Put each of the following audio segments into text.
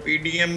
PDM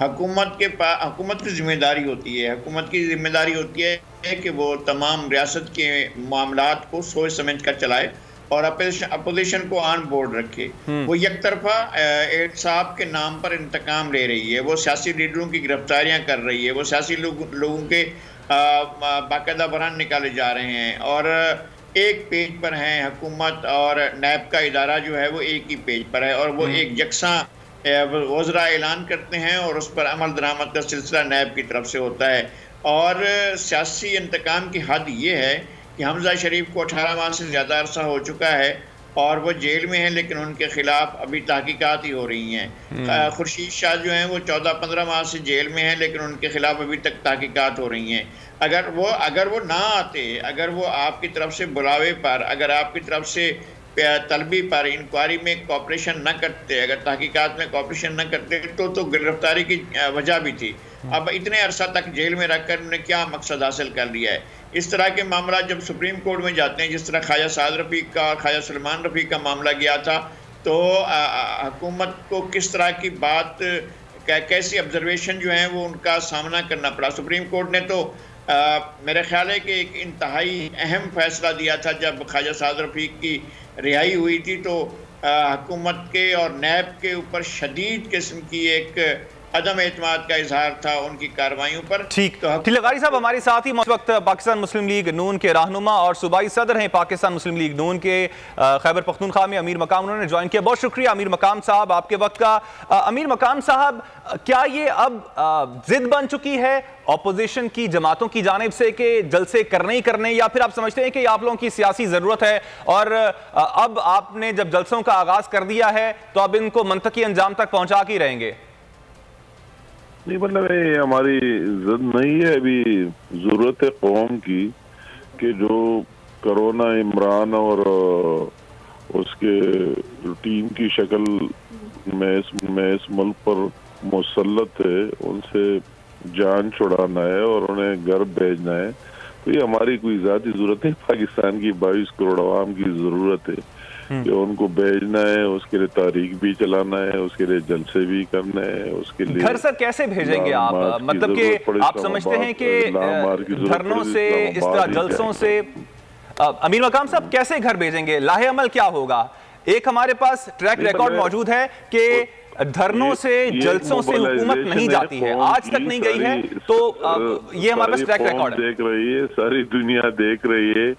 حکومت کی ذمہ داری ہوتی ہے، حکومت کی ذمہ داری ہوتی ہے کہ وہ تمام ریاست کے معاملات کو سوچ سمجھ کر چلائے اور اپوزیشن کو آن بورڈ رکھے۔ وہ یک طرفہ احتساب کے نام پر انتقام لے رہی ہے، وہ سیاسی لیڈروں کی گرفتاریاں کر رہی ہے، وہ سیاسی لوگوں کے باقاعدہ برہان نکالے جا رہے ہیں، اور ایک پیج پر ہیں حکومت اور نیب کا ادارہ جو ہے وہ ایک ہی پیج پر ہے، اور وہ ایک یکساں وزراء اعلان کرتے ہیں اور اس پر عمل درآمد کا سلسلہ نیب کی طرف سے ہوتا ہے۔ اور سیاسی انتقام کی حد یہ ہے کہ حمزہ شریف کو 18 ماہ سے زیادہ عرصہ ہو چکا ہے اور وہ جیل میں ہیں، لیکن ان کے خلاف ابھی تحقیقات ہی ہو رہی ہیں۔ خورشید شاہ جو ہیں وہ 14-15 ماہ سے جیل میں ہیں، لیکن ان کے خلاف ابھی تک تحقیقات ہو رہی ہیں۔ اگر وہ نہ آتے، اگر وہ آپ کی طرف سے بلاوے پر، اگر آپ کی طرف سے طلبی پر انکوائری میں کوپریشن نہ کرتے، اگر تحقیقات میں کوپریشن نہ کرتے تو گرفتاری کی وجہ بھی تھی۔ اب اتنے عرصہ تک جیل میں رکھ کر انہوں نے کیا مقصد حاصل کر لیا ہے؟ اس طرح کے معاملات جب سپریم کورٹ میں جاتے ہیں، جس طرح خواجہ سعد رفیق کا اور خواجہ سلمان رفیق کا معاملہ گیا تھا، تو حکومت کو کس طرح کی بات، کیسی آبزرویشن جو ہیں وہ ان کا سامنا کرنا پڑا۔ سپریم کورٹ نے تو میرے خیال ہے کہ ایک انتہائی اہم فیصلہ دیا تھا جب خواجہ سعد رفیق کی رہائی ہوئی تھی، تو حکومت کے اور نیب کے اوپر شدید قسم کی ایک عدم اعتماد کا اظہار تھا ان کی کارروائیوں پر۔ ٹھیک غاری صاحب ہمارے ساتھ ہی اس وقت پاکستان مسلم لیگ نون کے رہنما اور صوبائی صدر ہیں پاکستان مسلم لیگ نون کے خیبر پختونخوا میں، امیر مقام، انہوں نے جوائن کیا۔ بہت شکریہ امیر مقام صاحب آپ کے وقت کا۔ امیر مقام صاحب، کیا یہ اب ضد بن چکی ہے اپوزیشن کی جماعتوں کی جانب سے کہ جلسے کرنے ہی کرنے، یا پھر آپ سمجھتے ہیں کہ آپ لوگوں کی سیاسی ضرورت ہے اور اب آپ نے جب جلسوں کا آغاز کر دیا ہے تو اب ان کو منطقی انجام تک پہنچا کے رہیں گے؟ نہیں، مطلب یہ ہماری ضد نہیں ہے، ابھی ضرورت ہے قوم کی کہ جو کرونا عمران اور اس کے ٹیم کی شکل میں اس ملک پر مسلط ہے، ان سے جان چھڑانا ہے اور انہیں گھر بھیجنا ہے۔ تو یہ ہماری کوئی ذاتی ضرورت ہے، پاکستان کی 22 کروڑ عوام کی ضرورت ہے کہ ان کو بھیجنا ہے، اس کے لیے تاریخ بھی چلانا ہے، اس کے لیے جلسے بھی کرنا ہے، اس کے لیے گھر سر کیسے بھیجیں گے آپ؟ مطلب کہ آپ سمجھتے ہیں کہ دھرنوں سے، اس طرح جلسوں سے، امیر مقام صاحب کیسے گھر بھیجیں گے؟ لاہ عمل کیا ہوگا؟ ایک ہمارے پاس ٹریک ریکارڈ موجود ہے کہ دھرنوں سے، جلسوں سے حکومت نہیں جاتی ہے، آج تک نہیں گئی ہے، تو یہ ہمارے پاس ٹریک ریکارڈ ہے۔ دیکھ رہی ہے، ساری دنیا دیکھ رہی ہے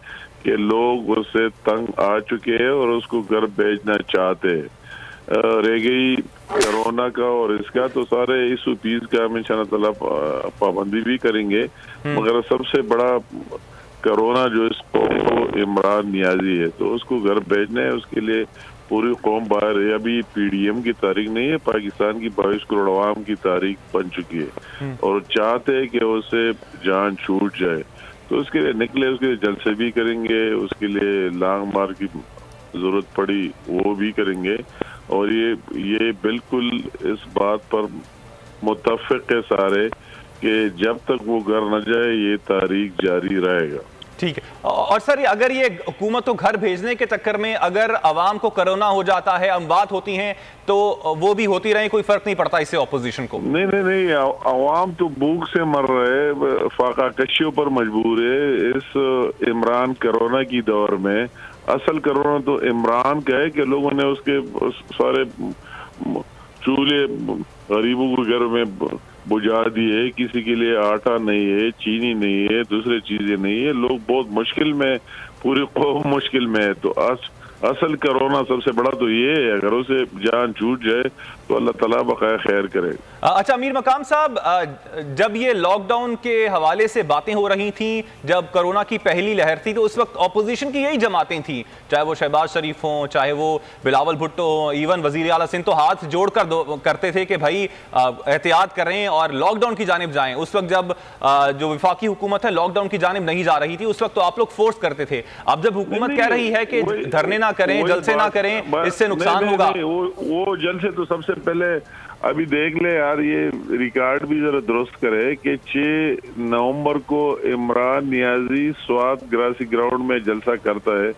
کہ لوگ اس سے تنگ آ چکے ہیں اور اس کو گھر بھیجنا چاہتے ہیں۔ رہ گئی کرونا کا اور اس کا، تو سارے اس پیس کا ہم انشاءاللہ تعالیٰ پابندی بھی کریں گے، مگر سب سے بڑا کرونا جو اس قوم کو عمران نیازی ہے، تو اس کو گھر بھیجنا ہے، اس کے لیے پوری قوم باہر ہے۔ ابھی پی ڈی ایم کی تاریخ نہیں ہے، پاکستان کی 22 کروڑ عوام کی تاریخ بن چکی ہے اور چاہتے ہیں کہ اسے جان چھوٹ جائے، تو اس کے لیے نکلے، اس کے لیے جلسے بھی کریں گے، اس کے لیے لانگ مار کی ضرورت پڑی وہ بھی کریں گے، اور یہ بالکل اس بات پر متفق ہے سارے کہ جب تک وہ گھر نہ جائے یہ تاریخ جاری رہے گا۔ ٹھیک ہے، اور سر اگر یہ حکومت کو گھر بھیجنے کے چکر میں اگر عوام کو کرونا ہو جاتا ہے، اموات ہوتی ہیں، تو وہ بھی ہوتی رہیں، کوئی فرق نہیں پڑتا اس سے اپوزیشن کو؟ نہیں، عوام تو بھوک سے مر رہے، فاقہ کشیوں پر مجبور ہے اس عمران کرونا کی دور میں۔ اصل کرونا تو عمران کا ہے کہ لوگوں نے اس کے سارے چولہے غریبوں کے گھر میں بجھا دیے، کسی کے لیے آٹا نہیں ہے، چینی نہیں ہے، دوسرے چیزیں نہیں ہے، لوگ بہت مشکل میں، پوری قوم مشکل میں ہے۔ تو اصل کرونا سب سے بڑا تو یہ ہے، اگر اسے جان چھوٹ جائے تو اللہ تعالیٰ بقائے خیر کرے۔ اچھا امیر مقام صاحب، جب یہ لاک ڈاؤن کے حوالے سے باتیں ہو رہی تھیں، جب کرونا کی پہلی لہر تھی، تو اس وقت اپوزیشن کی یہی جماعتیں تھیں، چاہے وہ شہباز شریف ہوں، چاہے وہ بلاول بھٹو ہوں، ایون وزیر اعلیٰ سندھ، تو ہاتھ جوڑ کر کرتے تھے کہ بھائی احتیاط کریں اور لاک ڈاؤن کی جانب جائیں۔ اس وقت جب جو وفاقی حکومت ہے لاک ڈاؤن کی جانب نہیں جا رہی تھی، اس وقت تو آپ لوگ فورس کرتے تھے۔ اب جب حکومت کہہ رہی ہے کہ دھرنے نہ کریں، جلسے نہ کریں، اس سے نقصان ہوگا، وہ جلسے تو سب سے پہلے ابھی دیکھ لے یار، یہ ریکارڈ بھی ذرا درست کرے کہ 6 نومبر کو عمران نیازی سوات گراسی گراؤنڈ میں جلسہ کرتا ہے،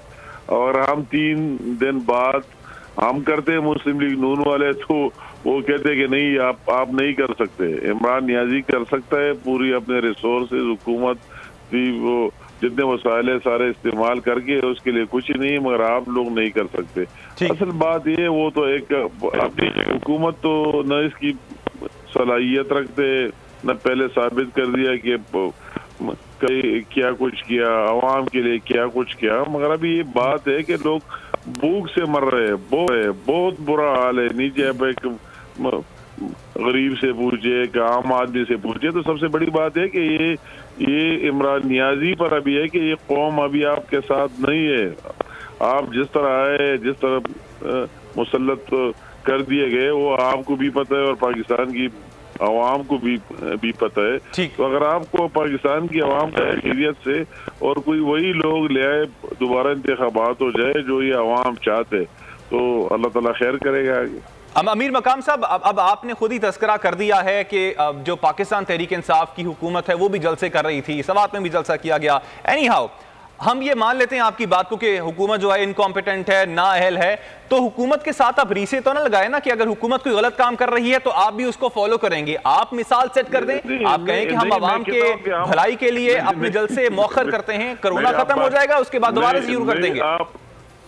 اور ہم 3 دن بعد ہم کرتے ہیں مسلم لیگ نون والے، تو وہ کہتے کہ نہیں آپ نہیں کر سکتے. عمران نیازی کر سکتا ہے, پوری اپنے ریسورسز حکومت بھی وہ جتنے وسائل سارے استعمال کر کے, اس کے لیے کچھ ہی نہیں, مگر آپ لوگ نہیں کر سکتے. اصل بات یہ وہ تو ایک اپنی حکومت تو نہ اس کی صلاحیت رکھتے, نہ پہلے ثابت کر دیا کہ کیا کچھ کیا عوام کے لیے, کیا کچھ کیا, مگر ابھی یہ بات ہے کہ لوگ بھوک سے مر رہے ہیں, بہت برا حال ہے. نیچے اب ایک غریب سے پوچھے کہ عام آدمی سے پوچھے تو سب سے بڑی بات ہے کہ یہ عمران نیازی پر ابھی ہے کہ یہ قوم ابھی آپ کے ساتھ نہیں ہے. آپ جس طرح آئے, جس طرح مسلط کر دیے گئے, وہ آپ کو بھی پتہ ہے اور پاکستان کی عوام کو بھی پتہ ہے. تو اگر آپ کو پاکستان کی عوام کا حیثیت سے اور کوئی وہی لوگ لے آئے, دوبارہ انتخابات ہو جائے جو یہ عوام چاہتے, تو اللہ تعالیٰ خیر کرے گا آگے. امیر مقام صاحب, اب آپ نے خود ہی تذکرہ کر دیا ہے کہ جو پاکستان تحریک انصاف کی حکومت ہے وہ بھی جلسے کر رہی تھی, سوات میں بھی جلسہ کیا گیا. اینی ہاؤ ہم یہ مان لیتے ہیں آپ کی بات کو کہ حکومت جو ہے انکمپیٹنٹ ہے, نااہل ہے, تو حکومت کے ساتھ آپ ریسے تو نہ لگائے نا کہ اگر حکومت کوئی غلط کام کر رہی ہے تو آپ بھی اس کو فالو کریں گے. آپ مثال سیٹ کر دیں, آپ کہیں کہ ہم عوام کے بھلائی کے لیے اپنے جلسے مؤخر کرتے ہیں, کرونا ختم ہو جائے گا اس کے بعد دوبارہ سے شروع کر دیں گے.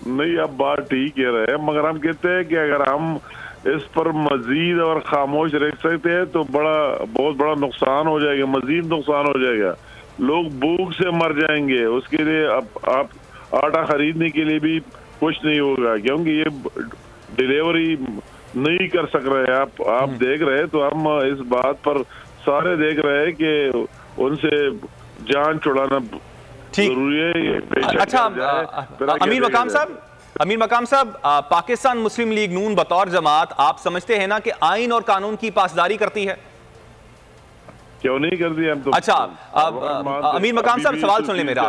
نہیں, آپ بات ٹھیک کہہ رہے ہیں, مگر ہم کہتے ہیں کہ اگر ہم اس پر مزید اور خاموش رہ سکتے ہیں تو بہت بڑا نقصان ہو جائے گا, مزید نقصان ہو جائے گا. لوگ بھوک سے مر جائیں گے, اس کے لیے آپ آٹا خریدنے کے لیے بھی کچھ نہیں ہوگا, کیونکہ یہ ڈیلیوری نہیں کر سک رہے. آپ دیکھ رہے, تو ہم اس بات پر سارے دیکھ رہے ہیں کہ ان سے جان چھڑانا ضروری ہے. اچھا امیر مقام صاحب, پاکستان مسلم لیگ نون بطور جماعت آپ سمجھتے ہیں نا کہ آئین اور قانون کی پاسداری کرتی ہے؟ کیوں نہیں کر دیا ہم تو. اچھا امیر مقام صاحب سوال سن لیں میرا.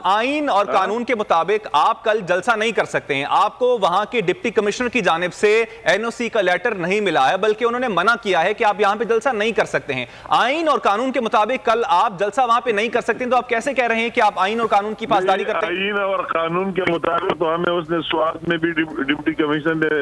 آئین اور قانون کے مطابق آپ کل جلسہ نہیں کر سکتے ہیں, آپ کو وہاں کے ڈپٹی کمشنر کی جانب سے این او سی کا لیٹر نہیں ملا ہے, بلکہ انہوں نے منع کیا ہے کہ آپ یہاں پہ جلسہ نہیں کر سکتے ہیں. آئین اور قانون کے مطابق کل آپ جلسہ وہاں پہ نہیں کر سکتے ہیں, تو آپ کیسے کہہ رہے ہیں کہ آپ آئین اور قانون کی پاسداری کرتے ہیں؟ آئین اور قانون کے مطابق تو ہمیں اس نے سوات میں بھی ڈپٹی کمشنر نے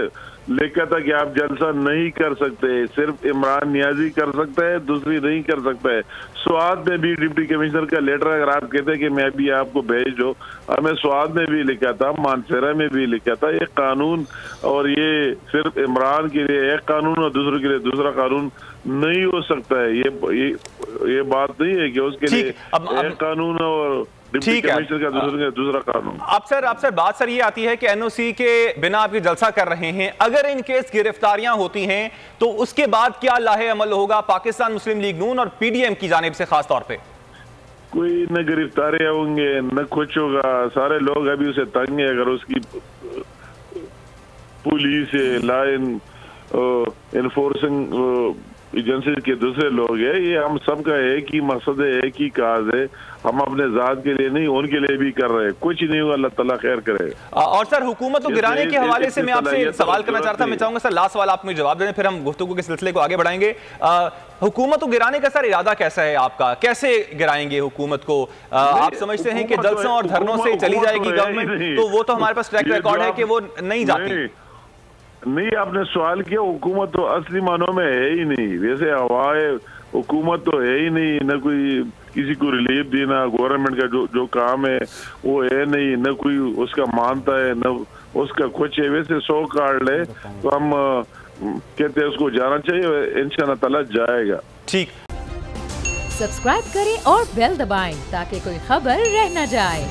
لکھا تھا کہ آپ جلسہ نہیں کر سکتے, صرف عمران نیازی کر سکتا ہے, دوسری نہیں کر سکتا ہے. سوات میں بھی ڈپٹی کمشنر کا لیٹر اگر آپ کہتے ہیں کہ میں بھی آپ کو بھیج دو, ہمیں سوات میں بھی لکھا تھا, مانسیرا میں بھی لکھا تھا. یہ قانون اور یہ صرف عمران کے لیے ایک قانون اور دوسرے کے لیے دوسرا قانون نہیں ہو سکتا ہے. یہ بات نہیں ہے کہ اس کے لیے ایک قانون اور ٹھیک ہے دوسرا قانون. اب سر بات سر یہ آتی ہے کہ این او سی کے بنا آپ یہ جلسہ کر رہے ہیں, اگر ان کیس گرفتاریاں ہوتی ہیں تو اس کے بعد کیا لاہے عمل ہوگا پاکستان مسلم لیگ نون اور پی ڈی ایم کی جانب سے خاص طور پہ؟ کوئی نہ گرفتاریاں ہوں گے نہ کچھ ہوگا. سارے لوگ ابھی اسے تنگ ہیں. اگر اس کی پولیس لائن انفورسنگ ایجنسی کے دوسرے لوگ ہیں, یہ ہم سب کا ایک ہی مقصد ہے, ایک ہی کاز ہے. ہم اپنے ذات کے لیے نہیں, ان کے لیے بھی کر رہے ہیں. کچھ نہیں ہوگا, اللہ تعالیٰ خیر کرے. اور سر حکومت کو گرانے کے حوالے سے میں آپ سے سوال کرنا چاہتا ہوں, میں چاہوں گا سر لاسٹ سوال آپ مجھے جواب دیں, پھر ہم گفتگو کے سلسلے کو آگے بڑھائیں گے. حکومت کو گرانے کا سر ارادہ کیسا ہے آپ کا, کیسے گرائیں گے حکومت کو؟ آپ سمجھتے ہیں کہ جلسوں اور دھرنوں سے چلی جائے گی گورنمنٹ, تو وہ تو ہمارے پاس ٹریک ریکارڈ ہے کہ وہ نہیں جاتی. نہیں, آپ نے سوال کیا, حکومت تو اصلی معنوں میں ہے ہی نہیں. ویسے ہوائے حکومت تو ہے ہی نہیں, نہ کوئی کسی کو ریلیف دینا, گورنمنٹ کا جو کام ہے وہ ہے نہیں, نہ کوئی اس کا مانتا ہے, نہ اس کا کچھ ہے. ویسے 100 کارڈ لے تو ہم کہتے ہیں اس کو جانا چاہیے, انشاءاللہ تعالیٰ جائے گا. ٹھیک, سبسکرائب کریں اور بیل دبائیں تاکہ کوئی خبر رہ نہ جائے.